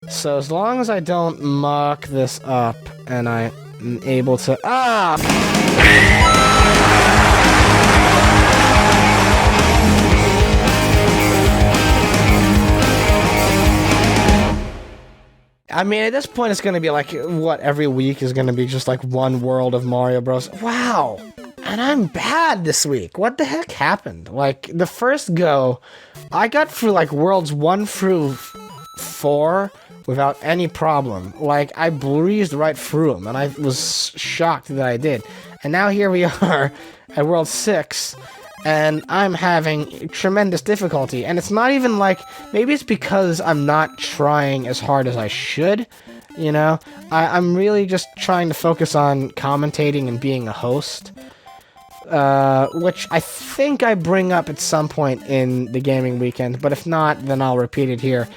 So as long as I don't muck this up and I'm able to... I mean, at this point, it's going to be like, what, every week is going to be just like one world of Mario Bros. Wow! And I'm bad this week. What the heck happened? Like, the first go, I got through like worlds 1 through 4 without any problem. Like, I breezed right through them, and I was shocked that I did. And now here we are at world 6, and I'm having tremendous difficulty. And it's not even like, maybe it's because I'm not trying as hard as I should, you know? I'm really just trying to focus on commentating and being a host, which I think I bring up at some point in the gaming weekend, but if not, then I'll repeat it here.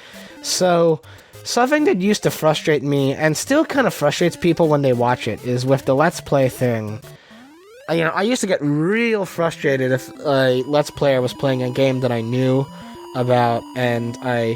So, something that used to frustrate me, and still kind of frustrates people when they watch it, is with the Let's Play thing. You know, I used to get real frustrated if a Let's Player was playing a game that I knew about and I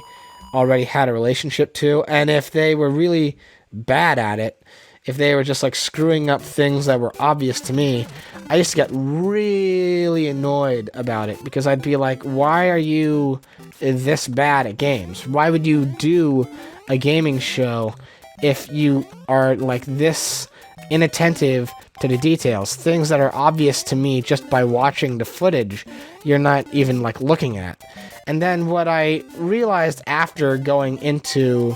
already had a relationship to, and if they were really bad at it, if they were just like screwing up things that were obvious to me, I used to get really annoyed about it, because I'd be like, why are you this bad at games? Why would you do a gaming show if you are like this inattentive to the details, things that are obvious to me just by watching the footage you're not even like looking at? And then what I realized after going into,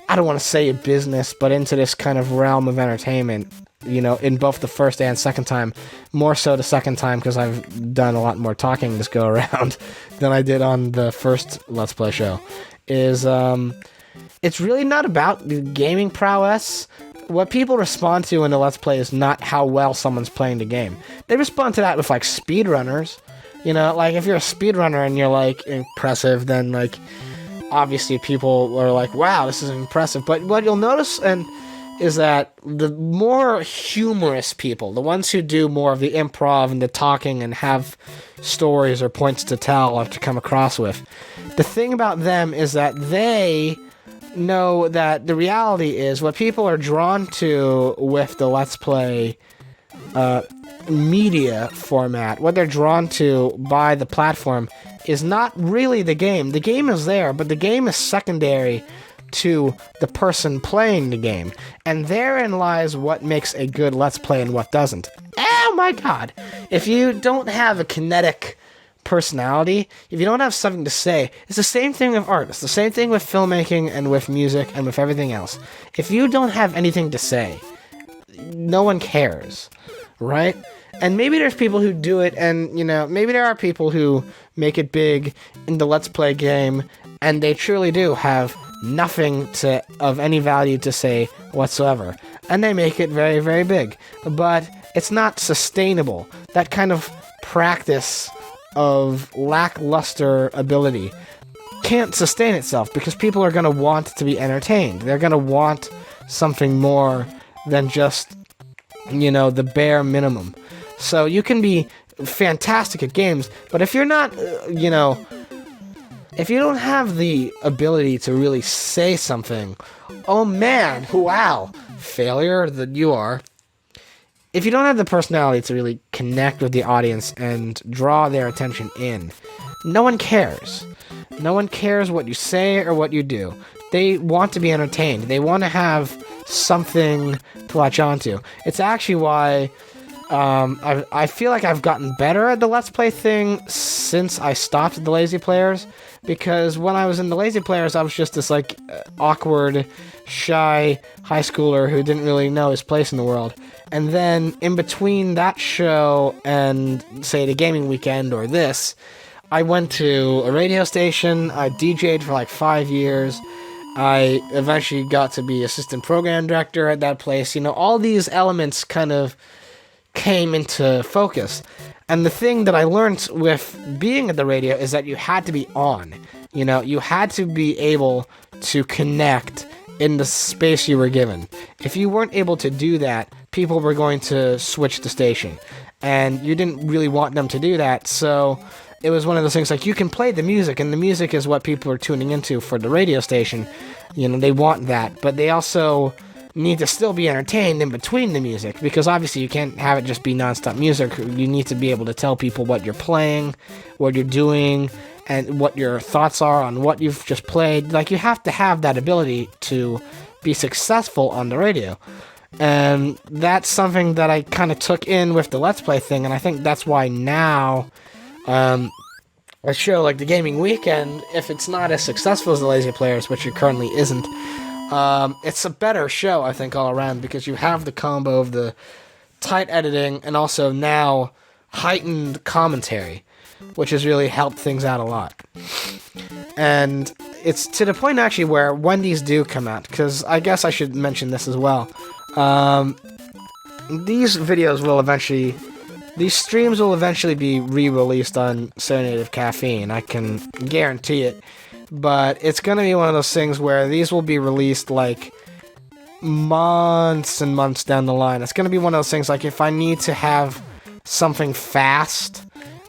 I don't want to say a business, but into this kind of realm of entertainment, you know, in both the first and second time, more so the second time because I've done a lot more talking this go around than I did on the first Let's Play show, is it's really not about the gaming prowess. What people respond to in a Let's Play is not how well someone's playing the game. They respond to that with, like, speedrunners. You know, like, if you're a speedrunner and you're, like, impressive, then, like, obviously people are like, wow, this is impressive. But what you'll notice is that the more humorous people, the ones who do more of the improv and the talking and have stories or points to tell or to come across with, the thing about them is that they know that the reality is what people are drawn to with the Let's Play media format, what they're drawn to by the platform, is not really the game. The game is there, but the game is secondary to the person playing the game. And therein lies what makes a good Let's Play and what doesn't. Oh my god! If you don't have a kinetic personality, if you don't have something to say, it's the same thing with art, it's the same thing with filmmaking and with music and with everything else. If you don't have anything to say, no one cares, right? And maybe there's people who do it, and, you know, maybe there are people who make it big in the Let's Play game, and they truly do have nothing of any value to say whatsoever, and they make it very, very big. But it's not sustainable. That kind of practice of lackluster ability can't sustain itself, because people are going to want to be entertained. They're going to want something more than just, you know, the bare minimum. So you can be fantastic at games, but if you're not, you know, if you don't have the ability to really say something, oh man, wow, failure that you are. If you don't have the personality to really connect with the audience and draw their attention in, no one cares. No one cares what you say or what you do. They want to be entertained. They want to have something to latch onto. It's actually why I feel like I've gotten better at the Let's Play thing since I stopped the Lazy Players, because when I was in the Lazy Players, I was just this, like, awkward, shy high schooler who didn't really know his place in the world. And then, in between that show and, say, the gaming weekend or this, I went to a radio station, I DJ'd for like 5 years, I eventually got to be assistant program director at that place. You know, all these elements kind of came into focus. And the thing that I learned with being at the radio is that you had to be on. You know, you had to be able to connect in the space you were given. If you weren't able to do that, people were going to switch the station. And you didn't really want them to do that, so it was one of those things like you can play the music, and the music is what people are tuning into for the radio station. They want that, but they also need to still be entertained in between the music, because obviously you can't have it just be nonstop music. You need to be able to tell people what you're playing, what you're doing, and what your thoughts are on what you've just played. Like, you have to have that ability to be successful on the radio. And that's something that I kind of took in with the Let's Play thing, and I think that's why now a show like the Gaming Weekend, if it's not as successful as the Lazy Players, which it currently isn't, it's a better show, I think, all around, because you have the combo of the tight editing and also now heightened commentary, which has really helped things out a lot. And it's to the point, actually, where when these do come out, because I guess I should mention this as well, these videos will eventually... These streams will eventually be re-released on Serenade of Caffeine, I can guarantee it. But it's going to be one of those things where these will be released, like, months and months down the line. It's going to be one of those things, like, if I need to have something fast,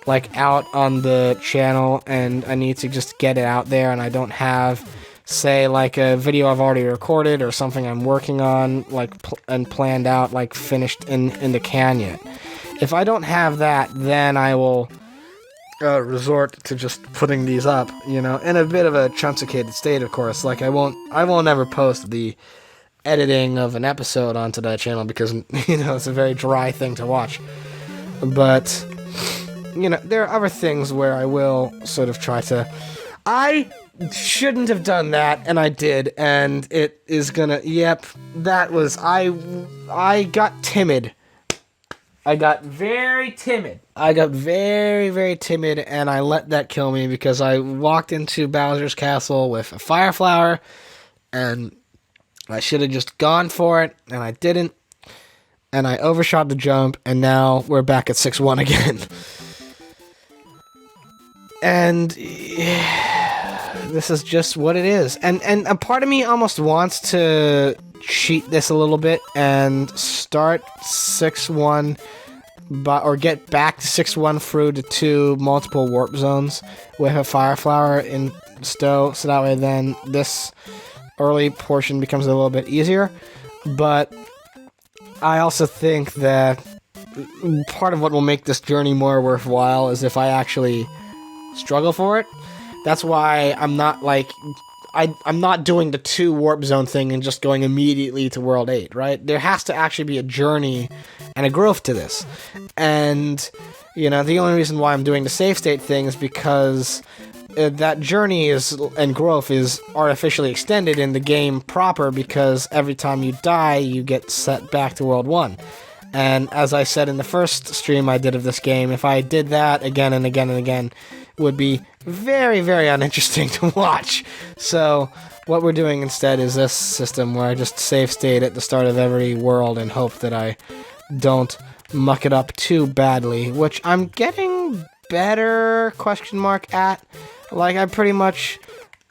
like, out on the channel, and I need to just get it out there, and I don't have, say, like, a video I've already recorded, or something I'm working on, like, and planned out, like, finished in the can yet. If I don't have that, then I will resort to just putting these up, in a bit of a chunticated state, of course. Like, I won't ever post the editing of an episode onto that channel, because, it's a very dry thing to watch. But, there are other things where I will sort of try to... I shouldn't have done that, and I did, and it is gonna... Yep, that was... I got timid. I got very timid. I got very, very timid, and I let that kill me, because I walked into Bowser's Castle with a Fire Flower, and I should have just gone for it, and I didn't, and I overshot the jump, and now we're back at 6-1 again. And this is just what it is. And a part of me almost wants to cheat this a little bit and start 6-1, or get back to 6-1 through the 2 multiple warp zones with a Fire Flower in Stowe, so that way then this early portion becomes a little bit easier. But I also think that part of what will make this journey more worthwhile is if I actually struggle for it. That's why I'm not like... I'm not doing the 2 warp zone thing and just going immediately to World 8, right? There has to actually be a journey and a growth to this. And, the only reason why I'm doing the save state thing is because that journey and growth is artificially extended in the game proper, because every time you die, you get set back to World 1. And as I said in the first stream I did of this game, if I did that again and again and again, it would be very, very uninteresting to watch. So what we're doing instead is this system where I just save state at the start of every world and hope that I don't muck it up too badly, which I'm getting better, at. Like, I pretty much...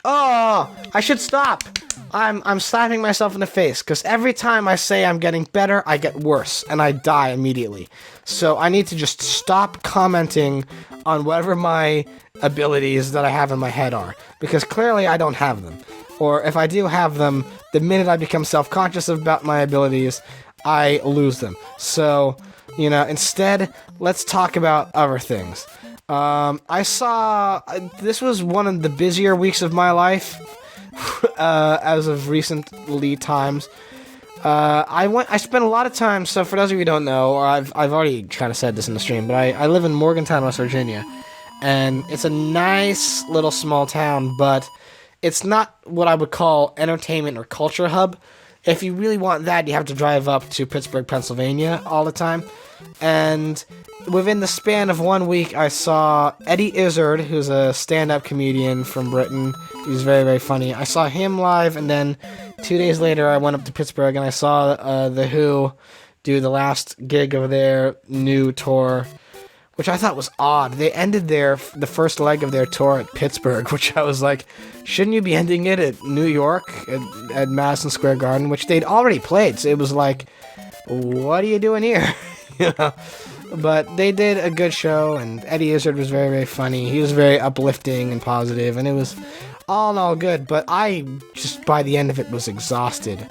Oh, I should stop. I'm slapping myself in the face, because every time I say I'm getting better, I get worse, and I die immediately. So I need to just stop commenting on whatever my abilities that I have in my head are, because clearly I don't have them. Or if I do have them, the minute I become self-conscious about my abilities, I lose them. So, instead, let's talk about other things. This was one of the busier weeks of my life, as of recently times. I spent a lot of time, so for those of you who don't know, or I've already kind of said this in the stream, but I live in Morgantown, West Virginia, and it's a nice little small town, but it's not what I would call entertainment or culture hub. If you really want that, you have to drive up to Pittsburgh, Pennsylvania all the time. And within the span of 1 week, I saw Eddie Izzard, who's a stand-up comedian from Britain. He's very, very funny. I saw him live, and then 2 days later, I went up to Pittsburgh, and I saw The Who do the last gig of their new tour, which I thought was odd. They ended the first leg of their tour at Pittsburgh, which I was like, shouldn't you be ending it at New York, at Madison Square Garden, which they'd already played. So it was like, what are you doing here? But they did a good show, and Eddie Izzard was very, very funny. He was very uplifting and positive, and it was all in all good. But I just, by the end of it, was exhausted.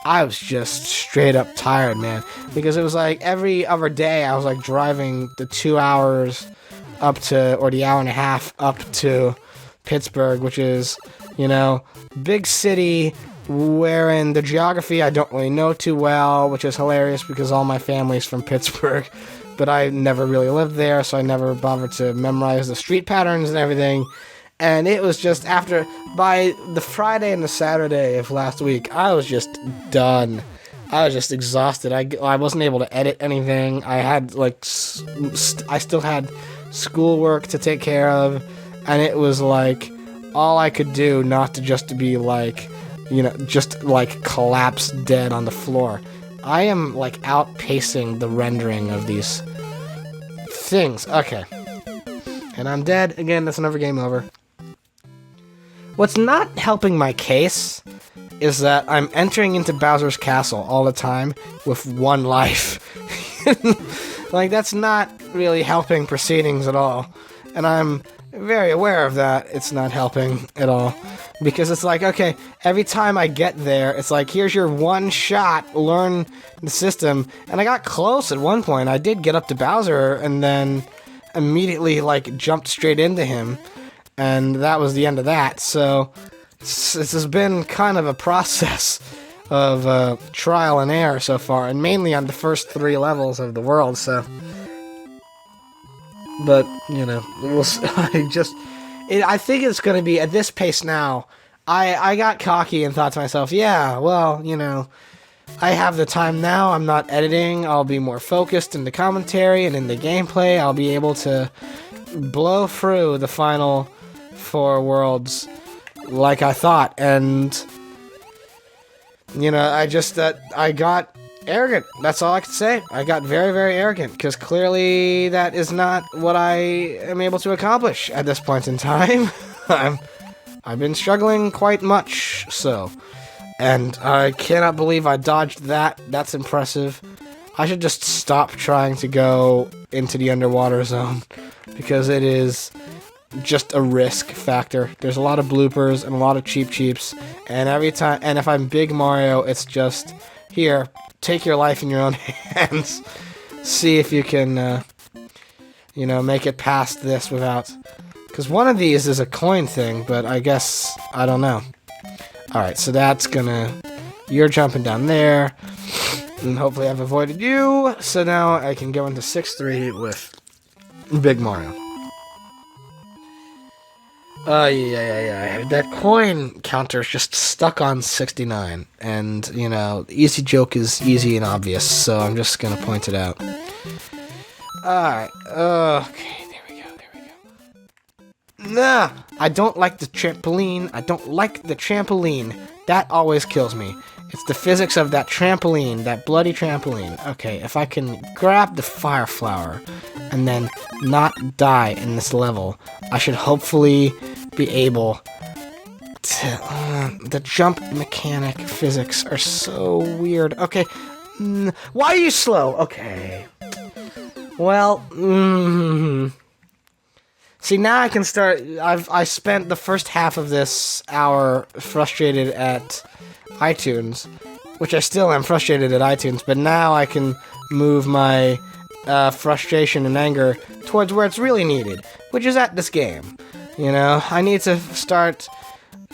I was just straight up tired, man. Because it was like every other day I was like driving the 2 hours up to, or the hour and a half up to Pittsburgh, which is, you know, big city wherein the geography I don't really know too well, which is hilarious because all my family's from Pittsburgh, but I never really lived there, so I never bothered to memorize the street patterns and everything. And it was just by the Friday and the Saturday of last week, I was just done. I was just exhausted. I wasn't able to edit anything. I had, like, I still had schoolwork to take care of, and it was, like, all I could do not to just be, like, you know, just, like, collapse dead on the floor. I am, like, outpacing the rendering of these things. Okay. And I'm dead. Again, that's another game over. What's not helping my case is that I'm entering into Bowser's Castle all the time with 1 life. Like, that's not really helping proceedings at all. And I'm very aware of that. It's not helping at all. Because it's like, okay, every time I get there, it's like, here's your 1 shot, learn the system. And I got close at one point. I did get up to Bowser and then immediately, like, jumped straight into him. And that was the end of that. So this has been kind of a process of trial and error so far, and mainly on the first 3 levels of the world. So, but you know, I think it's going to be at this pace now. I got cocky and thought to myself, yeah, well, you know, I have the time now. I'm not editing. I'll be more focused in the commentary and in the gameplay. I'll be able to blow through the final 4 worlds like I thought. And, you know, I got arrogant. That's all I can say. I got very, very arrogant, because clearly that is not what I am able to accomplish at this point in time. I've been struggling quite much, so. And I cannot believe I dodged that. That's impressive. I should just stop trying to go into the underwater zone, because it is just a risk factor. There's a lot of bloopers and a lot of cheeps, and every time, and if I'm Big Mario, it's just, here, take your life in your own hands. See if you can, you know, make it past this without, because one of these is a coin thing, but I guess, I don't know. Alright, so that's gonna, you're jumping down there, and hopefully I've avoided you, so now I can go into 6-3 with Big Mario. Yeah. That coin counter's just stuck on 69. And, you know, easy joke is easy and obvious, so I'm just gonna point it out. Alright, okay, there we go. Nah! I don't like the trampoline. That always kills me. It's the physics of that trampoline, that bloody trampoline. Okay, if I can grab the fire flower and then not die in this level, I should hopefully be able to... the jump mechanic physics are so weird. Okay, why are you slow? Okay. Well, see, now I can start... I spent the first half of this hour frustrated at iTunes, which I still am frustrated at iTunes, but now I can move my frustration and anger towards where it's really needed, which is at this game. You know, I need to start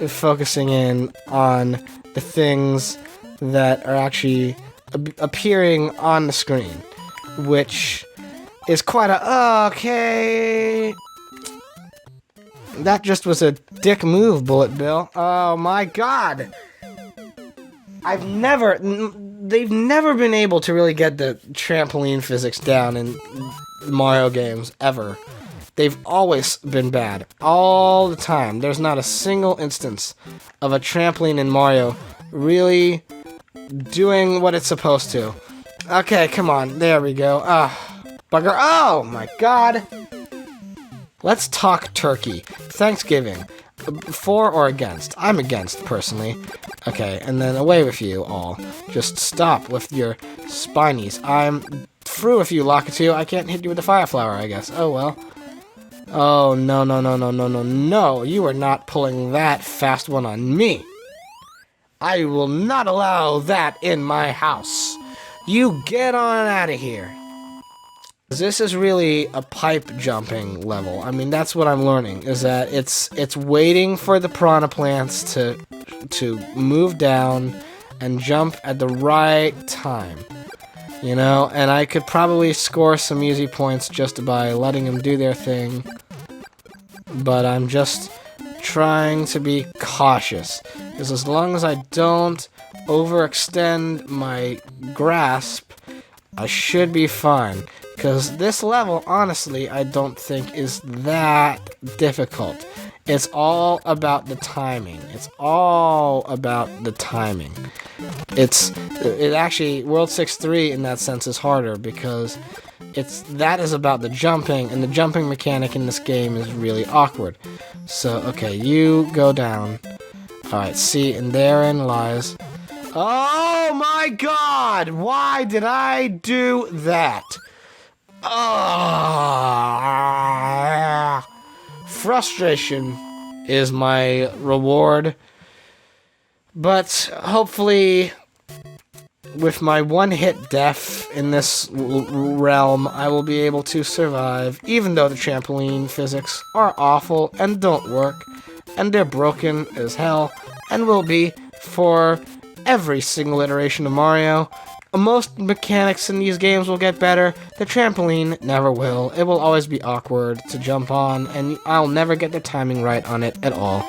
focusing in on the things that are actually appearing on the screen, which is quite a... Okay... That just was a dick move, Bullet Bill. Oh my god! They've never been able to really get the trampoline physics down in Mario games, ever. They've always been bad. All the time. There's not a single instance of a trampoline in Mario really doing what it's supposed to. Okay, come on. There we go. Bugger. Oh my god! Let's talk turkey. Thanksgiving. For or against? I'm against, personally. Okay, and then away with you all. Just stop with your spinies. I'm through if you Lakitu. I can't hit you with the Fire Flower, I guess. Oh, well. Oh, no, no, no, no, no, no, no. You are not pulling that fast one on me. I will not allow that in my house. You get on out of here. This is really a pipe jumping level. I mean, that's what I'm learning, is that it's waiting for the piranha plants to move down and jump at the right time. You know, and I could probably score some easy points just by letting them do their thing. But I'm just trying to be cautious. Because as long as I don't overextend my grasp, I should be fine. Because this level, honestly, I don't think is that difficult. It's all about the timing. It's all about the timing. It actually, World 6-3 in that sense is harder because that is about the jumping, and the jumping mechanic in this game is really awkward. So, okay, you go down. Alright, see, and therein lies... Oh my god! Why did I do that? Frustration is my reward, but hopefully with my one-hit death in this realm, I will be able to survive, even though the trampoline physics are awful and don't work, and they're broken as hell, and will be for every single iteration of Mario. Most mechanics in these games will get better. The trampoline never will. It will always be awkward to jump on, and I'll never get the timing right on it at all.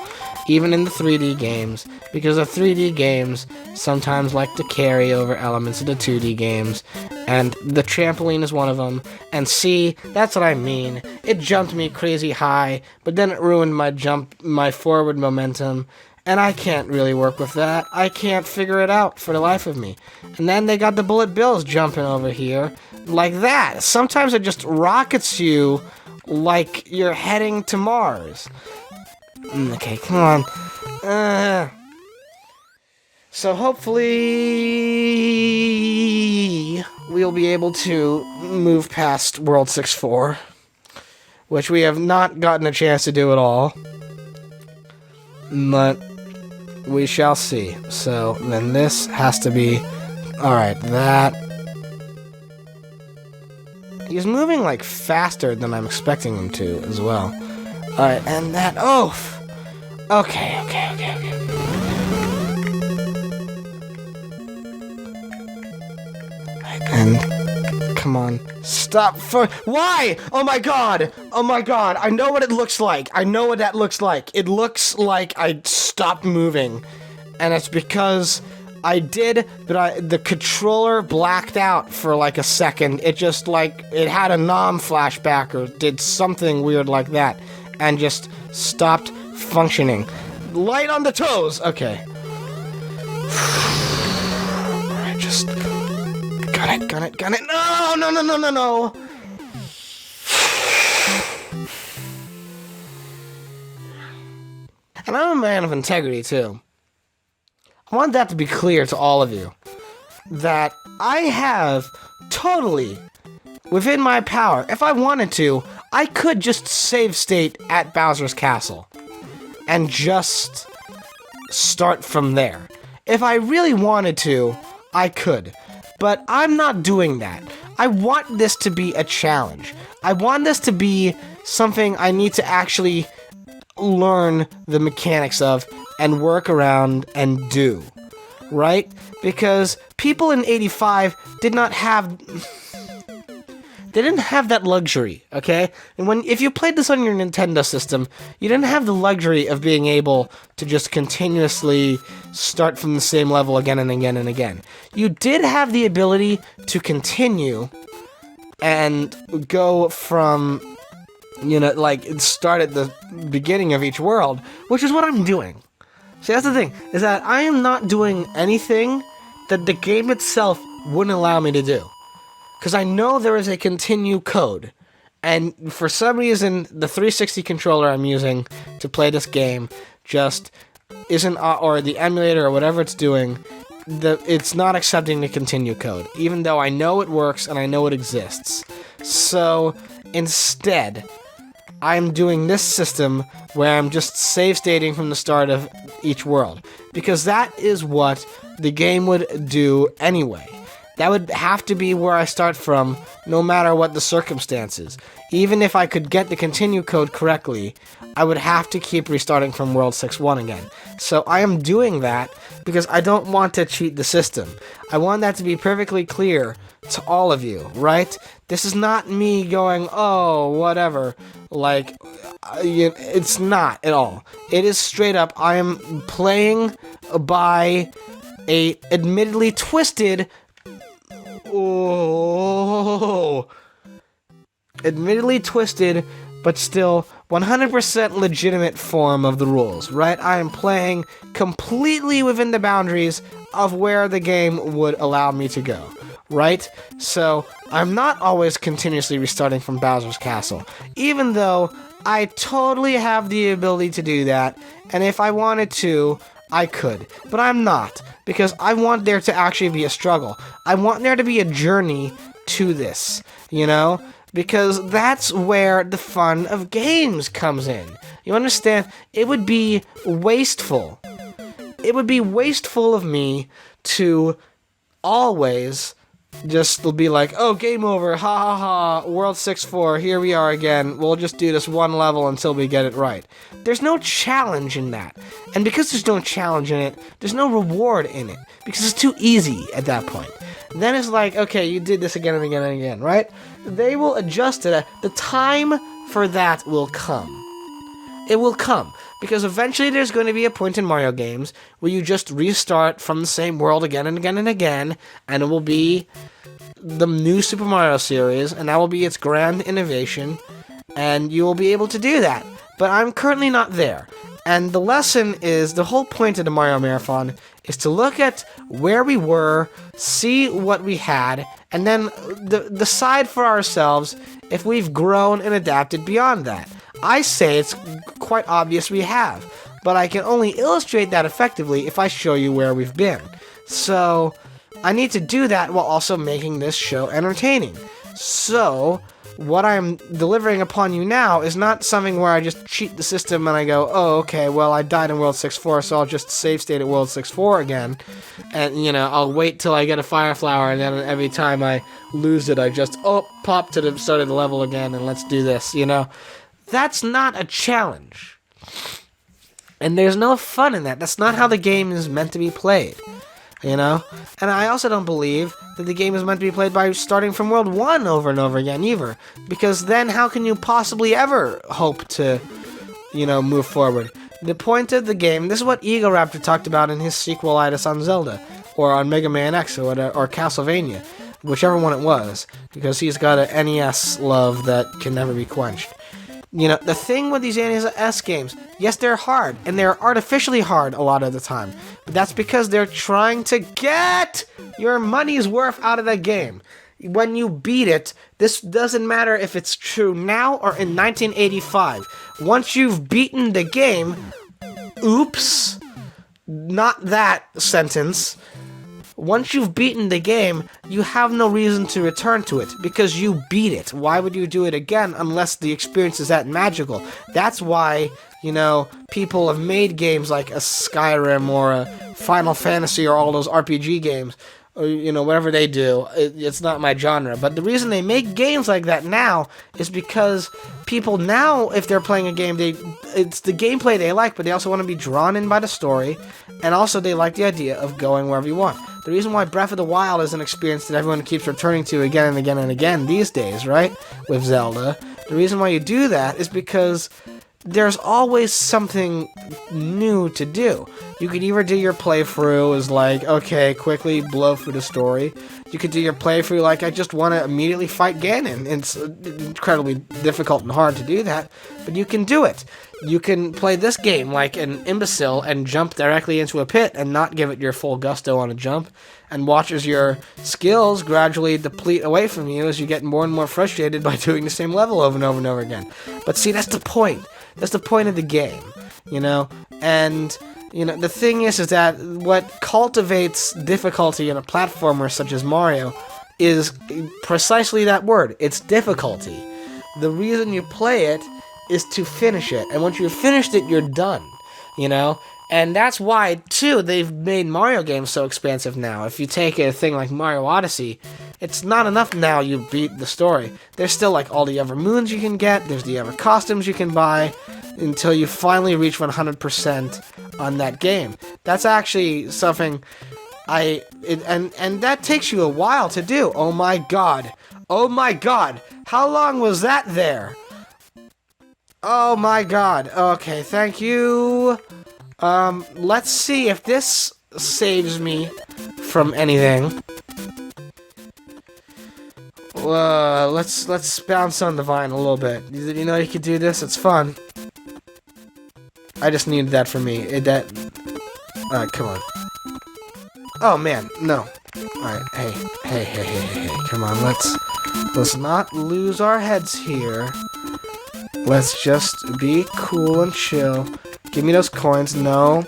Even in the 3D games, because the 3D games sometimes like to carry over elements of the 2D games, and the trampoline is one of them. And see, that's what I mean. It jumped me crazy high, but then it ruined my forward momentum. And I can't really work with that. I can't figure it out for the life of me. And then they got the bullet bills jumping over here like that. Sometimes it just rockets you like you're heading to Mars. Okay, come on. So hopefully we'll be able to move past World 6-4, which we have not gotten a chance to do at all. But we shall see. So then this has to be... Alright, that... He's moving like faster than I'm expecting him to as well. Alright, and that... Oh! Okay. And... Come on. Stop for... Why? Oh my god! Oh my god! I know what it looks like. I know what that looks like. It looks like I stopped moving. And it's because I did, but the controller blacked out for like a second. It just like... It had a nom flashback or did something weird like that. And just stopped functioning. Light on the toes! Okay. Alright, just... Gun it. No! And I'm a man of integrity, too. I want that to be clear to all of you. That I have totally, within my power, if I wanted to, I could just save state at Bowser's Castle. And just start from there. If I really wanted to, I could. But I'm not doing that. I want this to be a challenge. I want this to be something I need to actually learn the mechanics of and work around and do. Right? Because people in 85 did not have... They didn't have that luxury, okay? And if you played this on your Nintendo system, you didn't have the luxury of being able to just continuously start from the same level again and again and again. You did have the ability to continue and go from, like, start at the beginning of each world, which is what I'm doing. See, that's the thing, is that I am not doing anything that the game itself wouldn't allow me to do. Because I know there is a continue code, and for some reason, the 360 controller I'm using to play this game just isn't, or the emulator or whatever it's doing, it's not accepting the continue code, even though I know it works and I know it exists. So instead, I'm doing this system where I'm just save stating from the start of each world, because that is what the game would do anyway. That would have to be where I start from, no matter what the circumstances. Even if I could get the continue code correctly, I would have to keep restarting from World 6-1 again. So I am doing that because I don't want to cheat the system. I want that to be perfectly clear to all of you, right? This is not me going, oh, whatever. Like, it's not at all. It is straight up, I am playing by a admittedly twisted... admittedly twisted, but still 100% legitimate form of the rules, right? I am playing completely within the boundaries of where the game would allow me to go, right? So, I'm not always continuously restarting from Bowser's Castle, even though I totally have the ability to do that, and if I wanted to, I could, but I'm not, because I want there to actually be a struggle. I want there to be a journey to this, you know? Because that's where the fun of games comes in. You understand? It would be wasteful. It would be wasteful of me to always just be like, oh, game over, ha ha ha, World 6-4, here we are again, we'll just do this one level until we get it right. There's no challenge in that. And because there's no challenge in it, there's no reward in it. Because it's too easy at that point. Then it's like, okay, you did this again and again and again, right? They will adjust to that. The time for that will come. It will come. Because eventually there's going to be a point in Mario games where you just restart from the same world again and again and again, and it will be the new Super Mario series, and that will be its grand innovation, and you will be able to do that. But I'm currently not there. And the lesson is, the whole point of the Mario Marathon is to look at where we were, see what we had, and then decide for ourselves if we've grown and adapted beyond that. I say it's quite obvious we have, but I can only illustrate that effectively if I show you where we've been. So, I need to do that while also making this show entertaining. So, what I'm delivering upon you now is not something where I just cheat the system and I go, oh, okay, well, I died in World 6-4, so I'll just save state at World 6-4 again, and, you know, I'll wait till I get a Fire Flower, and then every time I lose it, I just, pop to the start of the level again, and let's do this, you know? That's not a challenge. And there's no fun in that. That's not how the game is meant to be played. You know? And I also don't believe that the game is meant to be played by starting from World 1 over and over again, either. Because then how can you possibly ever hope to, you know, move forward? The point of the game, this is what Egoraptor talked about in his sequelitis on Zelda, or on Mega Man X, or Castlevania, whichever one it was, because he's got an NES love that can never be quenched. You know, the thing with these NES games, yes, they're hard, and they're artificially hard a lot of the time, but that's because they're trying to get your money's worth out of the game. When you beat it, this doesn't matter if it's true now or in 1985. Once you've beaten the game, oops, not that sentence. Once you've beaten the game, you have no reason to return to it, because you beat it. Why would you do it again unless the experience is that magical? That's why, you know, people have made games like a Skyrim or a Final Fantasy or all those RPG games, or, you know, whatever they do. It's not my genre. But the reason they make games like that now is because people now, if they're playing a game, it's the gameplay they like, but they also want to be drawn in by the story, and also they like the idea of going wherever you want. The reason why Breath of the Wild is an experience that everyone keeps returning to again and again and again these days, right, with Zelda, the reason why you do that is because there's always something new to do. You could either do your playthrough as like, okay, quickly blow through the story. You could do your playthrough like, I just want to immediately fight Ganon. It's incredibly difficult and hard to do that, but you can do it. You can play this game like an imbecile and jump directly into a pit and not give it your full gusto on a jump, and watch as your skills gradually deplete away from you as you get more and more frustrated by doing the same level over and over and over again. But see, that's the point. That's the point of the game, you know? And You know, the thing is that what cultivates difficulty in a platformer such as Mario is precisely that word. It's difficulty. The reason you play it is to finish it, and once you've finished it, you're done, you know? And that's why, too, they've made Mario games so expansive now. If you take a thing like Mario Odyssey, it's not enough now you beat the story. There's still, like, all the other moons you can get, there's the other costumes you can buy, until you finally reach 100% on that game. That's actually something and that takes you a while to do. Oh my god. Oh my god. How long was that there? Oh my god. Okay, thank you. Let's see if this saves me from anything. Let's bounce on the vine a little bit. You know you could do this. It's fun. I just needed that for me. Alright, come on. Oh man, no. Alright, hey, come on, let's not lose our heads here. Let's just be cool and chill. Give me those coins, no.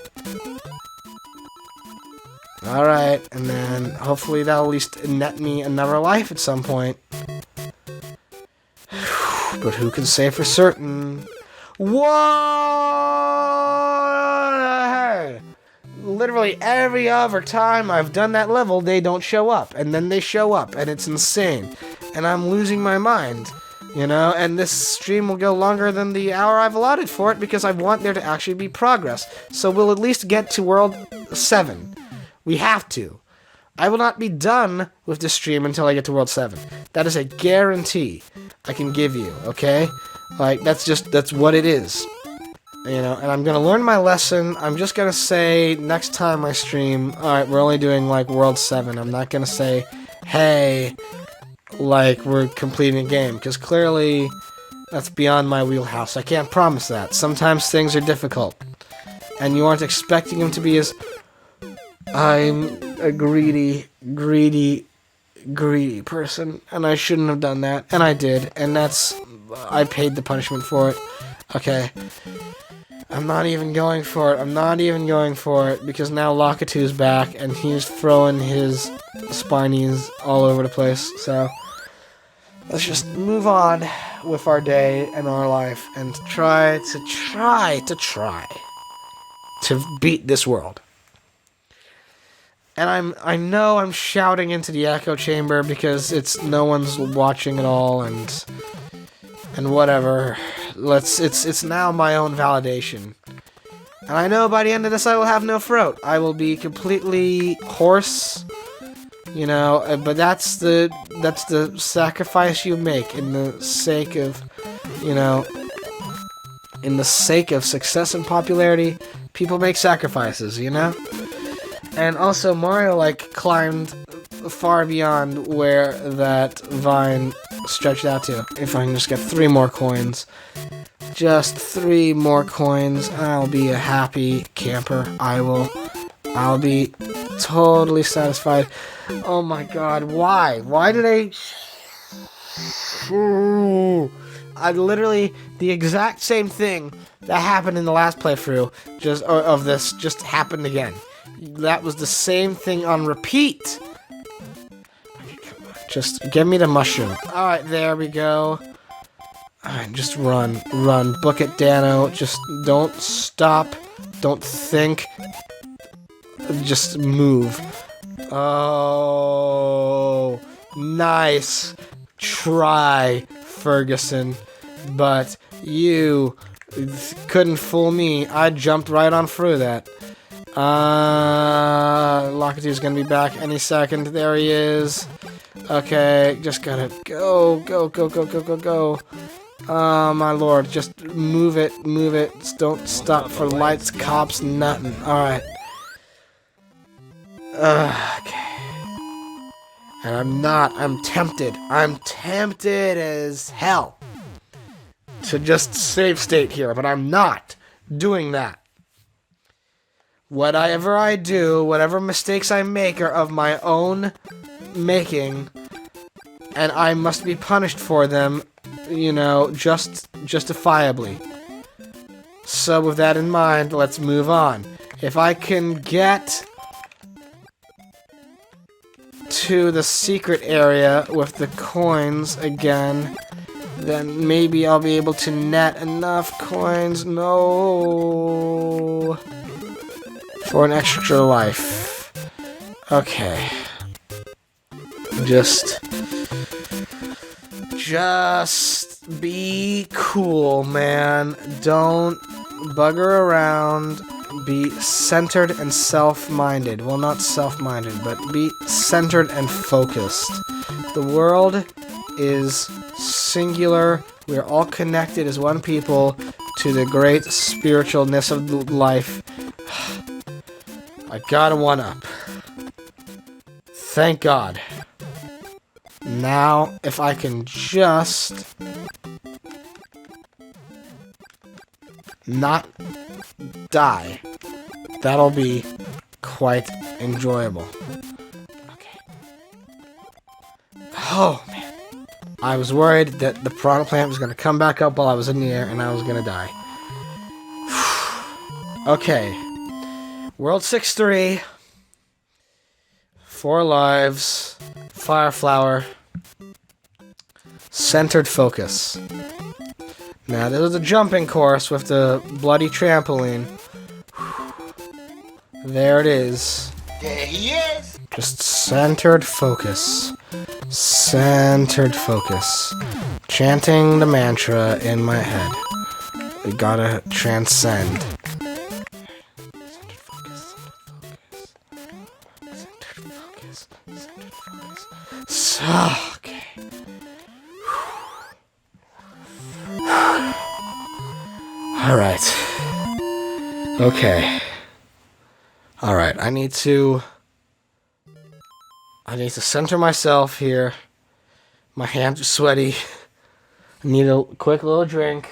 Alright, and then hopefully that'll at least net me another life at some point. But who can say for certain? Whoa! Literally every other time I've done that level, they don't show up. And then they show up, and it's insane. And I'm losing my mind. You know, and this stream will go longer than the hour I've allotted for it because I want there to actually be progress. So we'll at least get to World 7. We have to. I will not be done with this stream until I get to World 7. That is a guarantee I can give you, okay? Like, that's what it is. You know, and I'm gonna learn my lesson. I'm just gonna say next time I stream, alright, we're only doing, like, World 7. I'm not gonna say, hey, like, we're completing a game, because clearly that's beyond my wheelhouse. I can't promise that. Sometimes things are difficult, and you aren't expecting them to be as... I'm a greedy person, and I shouldn't have done that, and I did, and I paid the punishment for it. Okay. I'm not even going for it, because now Lakitu's back, and he's throwing his spinies all over the place, so let's just move on with our day and our life, and try to beat this world. And I know I'm shouting into the echo chamber, because no one's watching at all, and whatever. It's now my own validation. And I know by the end of this I will have no throat. I will be completely hoarse, you know, but that's the sacrifice you make in the sake of, you know, in the sake of success and popularity. People make sacrifices, you know? And also Mario, like, climbed far beyond where that vine stretched out to. If I can just get 3 more coins. Just 3 more coins, I'll be a happy camper. I'll be totally satisfied. Oh my god, why? Why did I literally, the exact same thing that happened in the last playthrough, of this, just happened again. That was the same thing on repeat. Just give me the mushroom. Alright, there we go. Alright, just run. Book it, Dano. Just don't stop. Don't think. Just move. Oh, nice try, Ferguson. But you couldn't fool me. I jumped right on through that. Lakitu's gonna be back any second. There he is. Okay, just gotta go. Oh my lord, just move it. Just don't stop for lights, cops, nothing. Alright. Okay. And I'm tempted as hell to just save state here, but I'm not doing that. Whatever I do, whatever mistakes I make are of my own making, and I must be punished for them, you know, justifiably. So with that in mind, let's move on. If I can get to the secret area with the coins again, then maybe I'll be able to net enough coins. No. For an extra life. Okay. Just be cool, man. Don't bugger around. Be centered and self-minded. Well, not self-minded, but be centered and focused. The world is singular. We are all connected as one people to the great spiritualness of life. I got a one-up. Thank God. Now, if I can just not die, that'll be quite enjoyable. Okay. Oh, man. I was worried that the piranha plant was going to come back up while I was in the air and I was going to die. Okay. World 6-3. 4 lives. Fire flower. Centered focus. Now, this is a jumping course with the bloody trampoline. There it is. There he is. Just centered focus. Centered focus. Chanting the mantra in my head. We gotta transcend. Centered focus. Centered focus. Centered focus. So, okay. Alright. Okay. Alright, I need to center myself here. My hands are sweaty. I need a quick little drink.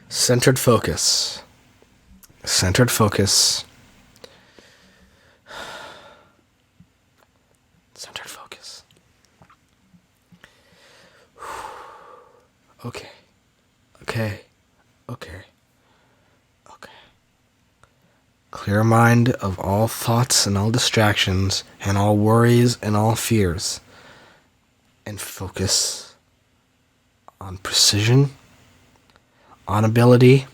Centered focus. Centered focus. Centered focus. Okay. Okay. Okay. Okay. Clear mind of all thoughts and all distractions and all worries and all fears. And focus on precision, on ability,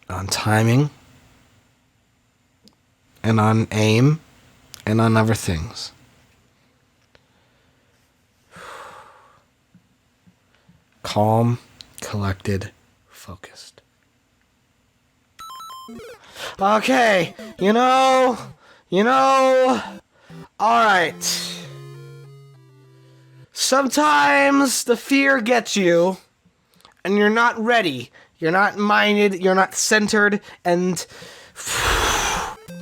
on timing, and on aim, and on other things. Calm, collected, focused. Okay, alright. Sometimes the fear gets you, and you're not ready. You're not minded, you're not centered, and...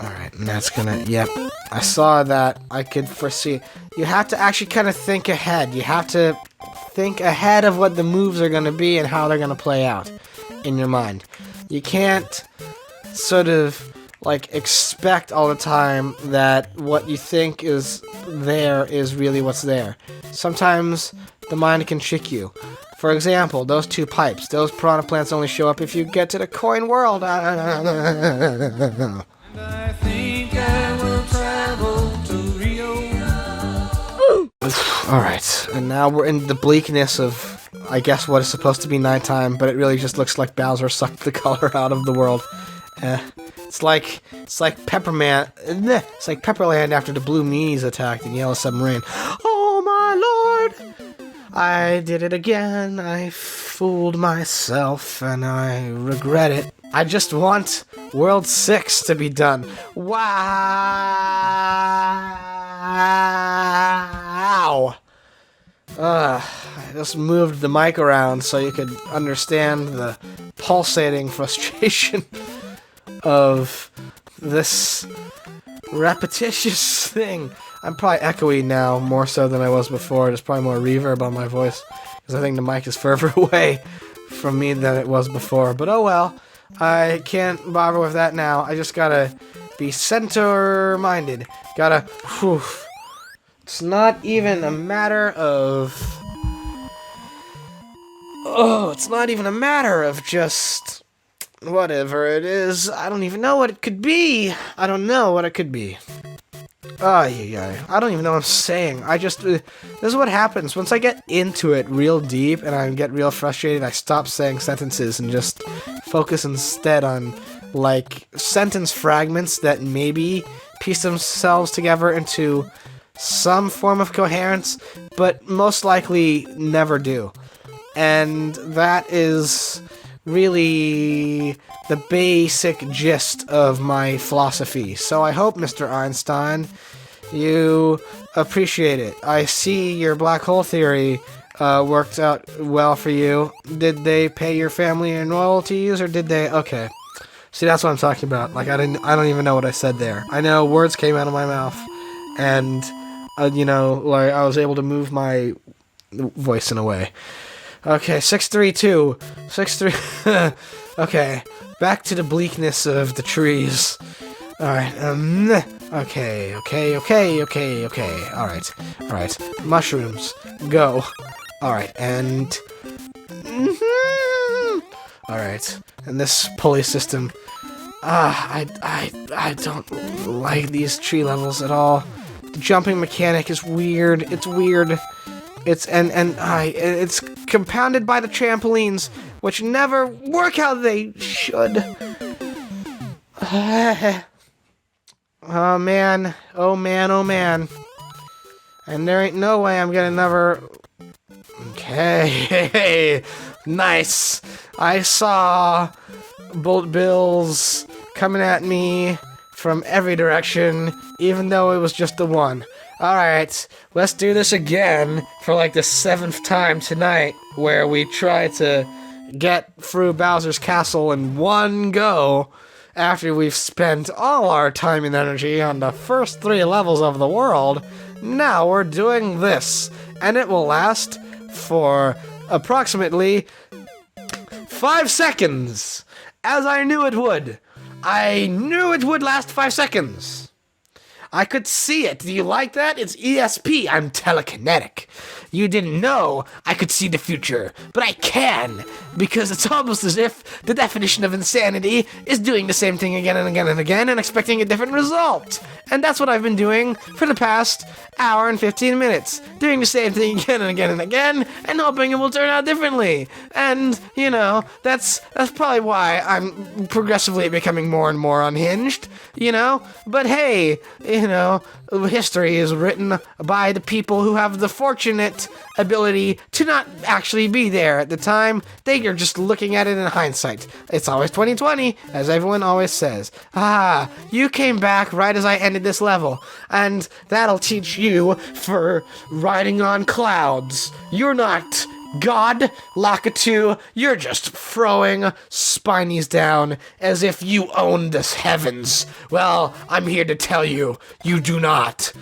Alright, and that's gonna... Yep, I saw that. I could foresee. You have to actually kind of think ahead. You have to think ahead of what the moves are gonna be and how they're gonna play out in your mind. You can't sort of, like, expect all the time that what you think is there is really what's there. Sometimes the mind can trick you. For example, those 2 pipes. Those piranha plants only show up if you get to the coin world. I think I will travel to Rio. Alright, and now we're in the bleakness of, I guess, what is supposed to be nighttime, but it really just looks like Bowser sucked the color out of the world. It's like Pepperman. It's like Pepperland after the Blue Meanies attacked in Yellow Submarine. Oh my lord! I did it again. I fooled myself, and I regret it. I just want World 6 to be done. Wow! I just moved the mic around so you could understand the pulsating frustration of this repetitious thing. I'm probably echoey now, more so than I was before. There's probably more reverb on my voice, because I think the mic is further away from me than it was before. But oh well, I can't bother with that now. I just gotta be center-minded. Gotta It's not even a matter of... Oh, it's not even a matter of just... Whatever it is. I don't even know what it could be. I don't know what it could be. Yeah. I don't even know what I'm saying. This is what happens. Once I get into it real deep and I get real frustrated, I stop saying sentences and just focus instead on, like, sentence fragments that maybe piece themselves together into some form of coherence, but most likely never do. And that is really the basic gist of my philosophy. So I hope, Mr. Einstein, you appreciate it. I see your black hole theory worked out well for you. Did they pay your family in royalties, or did they? Okay. See, that's what I'm talking about. Like, I don't even know what I said there. I know words came out of my mouth, and like I was able to move my voice in a way. Okay, 632. 63. Okay, back to the bleakness of the trees. Alright, okay. Alright. Mushrooms, go. Alright, and... Alright, and this pulley system. I don't like these tree levels at all. The jumping mechanic is weird. It's weird. It's compounded by the trampolines, which never work how they should. Oh man. And there ain't no way I'm gonna never... Okay. Nice. I saw Bolt Bills coming at me from every direction, even though it was just the one. Alright, let's do this again for like the 7th time tonight, where we try to get through Bowser's Castle in one go after we've spent all our time and energy on the first 3 levels of the world. Now we're doing this, and it will last for approximately 5 seconds, as I knew it would. I knew it would last 5 seconds. I could see it. Do you like that? It's ESP. I'm telekinetic. You didn't know I could see the future, but I can, because it's almost as if the definition of insanity is doing the same thing again and again and again and expecting a different result. And that's what I've been doing for the past hour and 15 minutes. Doing the same thing again and again and again, and hoping it will turn out differently. And, that's probably why I'm progressively becoming more and more unhinged, But hey, history is written by the people who have the fortunate ability to not actually be there at the time. They are just looking at it in hindsight. It's always 2020, as everyone always says. You came back right as I ended this level, and that'll teach you for riding on clouds. You're not God, Lakitu, you're just throwing spinies down as if you own the heavens. Well, I'm here to tell you, you do not.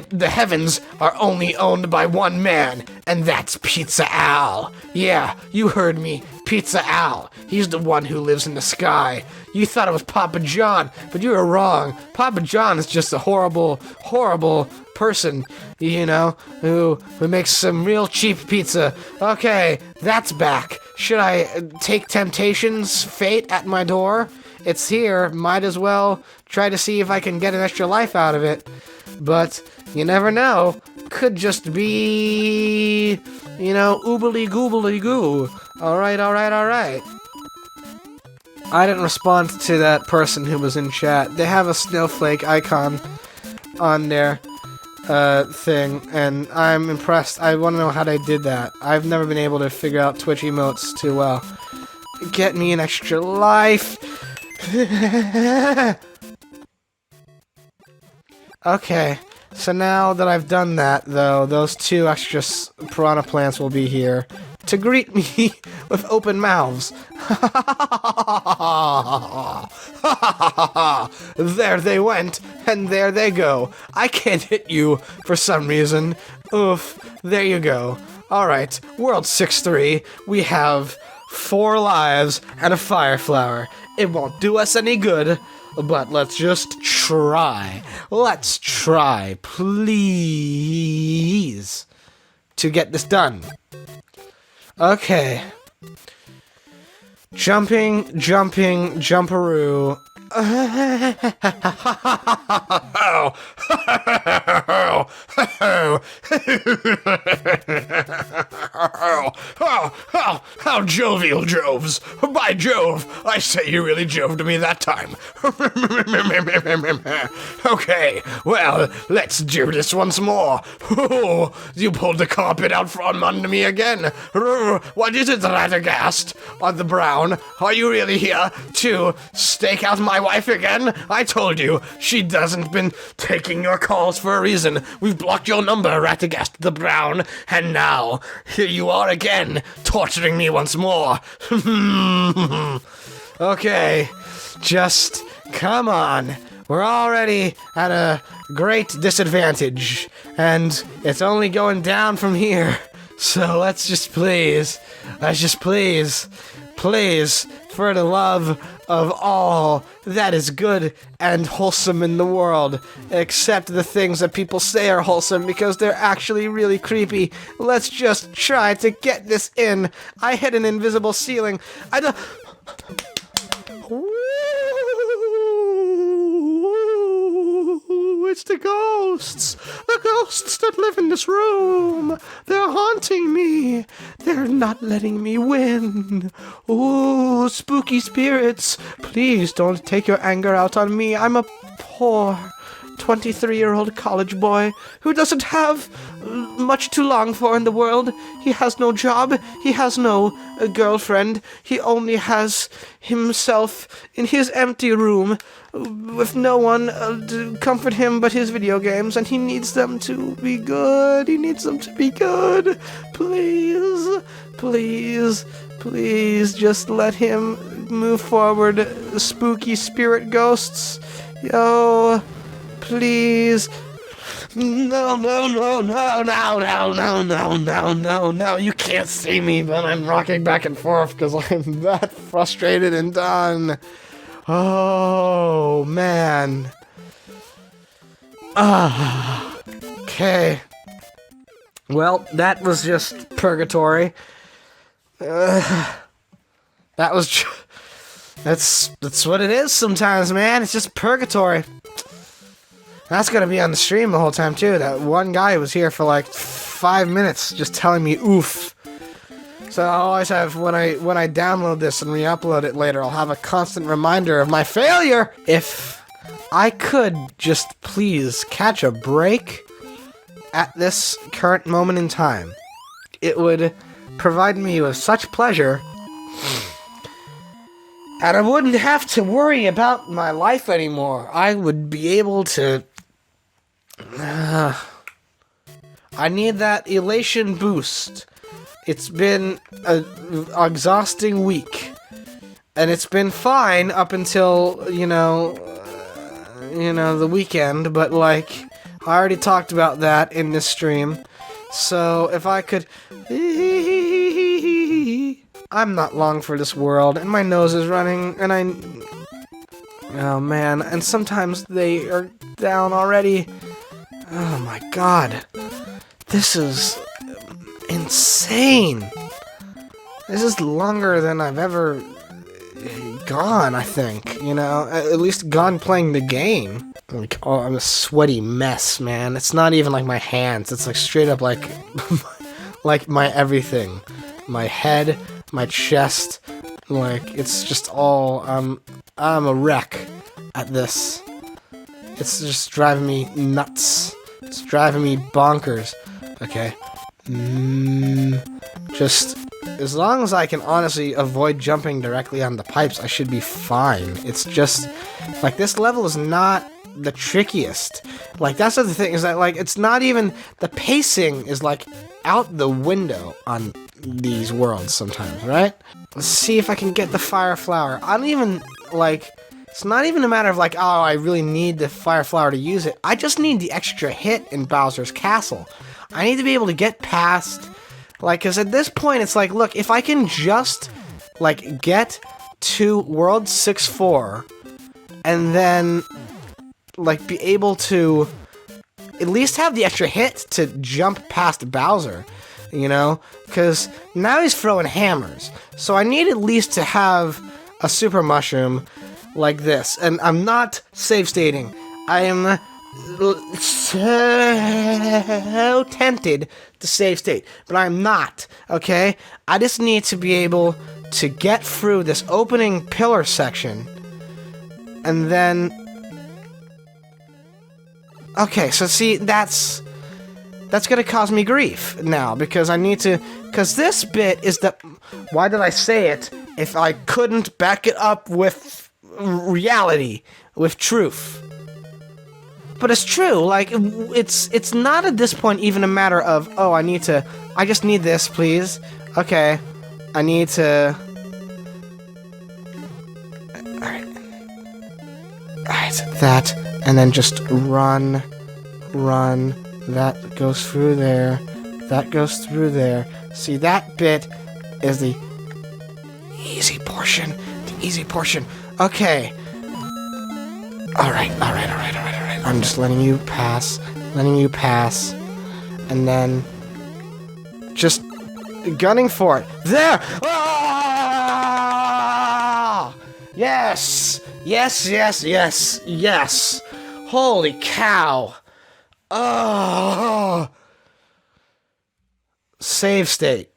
The heavens are only owned by one man, and that's Pizza Al. Yeah, you heard me, Pizza Al. He's the one who lives in the sky. You thought it was Papa John, but you were wrong. Papa John is just a horrible, horrible person, who makes some real cheap pizza. Okay, that's back. Should I take Temptation's fate at my door? It's here. Might as well try to see if I can get an extra life out of it. But you never know. Could just be, oobly goobly goo. Alright. I didn't respond to that person who was in chat. They have a snowflake icon on their thing, and I'm impressed. I want to know how they did that. I've never been able to figure out Twitch emotes too well. Get me an extra life. Okay, so now that I've done that, though, those 2 extra piranha plants will be here to greet me with open mouths. There they went, and there they go. I can't hit you for some reason. Oof, there you go. Alright, World 6-3, we have 4 lives and a fire flower. It won't do us any good. but let's just try. Let's try, please, to get this done. Okay. Jumping, jumperoo. How jovial, Joves. By Jove, I say you really joved me that time. Okay, well, let's do this once more. You pulled the carpet out from under me again. What is it, Radagast? On the Brown, are you really here to stake out my wife again? I told you, she doesn't been taking your calls for a reason. We've blocked your number, Radagast the Brown, and now, here you are again, torturing me once more. Okay, just come on. We're already at a great disadvantage, and it's only going down from here. So let's just please, for the love of all that is good and wholesome in the world, except the things that people say are wholesome because they're actually really creepy. Let's just try to get this in. I hit an invisible ceiling. It's the ghosts that live in this room. They're haunting me. They're not letting me win. Ooh, spooky spirits, please don't take your anger out on me. I'm a poor 23-year-old college boy who doesn't have much to long for in the world. He has no job. He has no girlfriend. He only has himself in his empty room with no one to comfort him but his video games, and he needs them to be good. Please, just let him move forward, spooky spirit ghosts. Yo, please. No. You can't see me, but I'm rocking back and forth because I'm that frustrated and done. Oh, man. Okay. Well, that was just purgatory. That's what it is sometimes, man. It's just purgatory. That's gonna be on the stream the whole time too. That one guy was here for like 5 minutes just telling me oof. So I'll always have, when I download this and re-upload it later, I'll have a constant reminder of my failure. If I could just please catch a break at this current moment in time, it would provide me with such pleasure, and I wouldn't have to worry about my life anymore. I would be able to... I need that elation boost. It's been an exhausting week, and it's been fine up until, the weekend, but, like, I already talked about that in this stream, so if I could... I'm not long for this world, and my nose is running, and oh man, and sometimes they are down already. Oh my god. This is insane. This is longer than I've ever gone, I think, at least gone playing the game. Like, oh, I'm a sweaty mess, man. It's not even like my hands, it's like straight up like like my everything. My head, my chest, like, it's just all, I'm a wreck at this. It's just driving me nuts. It's driving me bonkers. Okay. Just, as long as I can honestly avoid jumping directly on the pipes, I should be fine. It's just, like, this level is not the trickiest. Like, that's the thing, is that, like, it's not even, the pacing is, like, out the window on these worlds sometimes, right? Let's see if I can get the fire flower. I don't even, like, it's not even a matter of, like, oh, I really need the fire flower to use it. I just need the extra hit in Bowser's Castle. I need to be able to get past, like, because at this point, it's like, look, if I can just, like, get to World 6-4 and then like be able to at least have the extra hit to jump past Bowser, you know? Because now he's throwing hammers. So I need at least to have a super mushroom like this. And I'm not save stating. I am so tempted to save state, but I'm not, okay? I just need to be able to get through this opening pillar section, and then... Okay, so see, that's gonna cause me grief now, because I need to... Because this bit is the... Why did I say it if I couldn't back it up with reality, with truth? But it's true, like, it's not at this point even a matter of, oh, I just need this, please. Okay, I need to... Alright, that, and then just run, that goes through there, that goes through there. See, that bit is the easy portion, Okay. Alright. I'm just letting you pass, and then just gunning for it. There! Ah! Yes! Yes! Holy cow! Oh! Save state.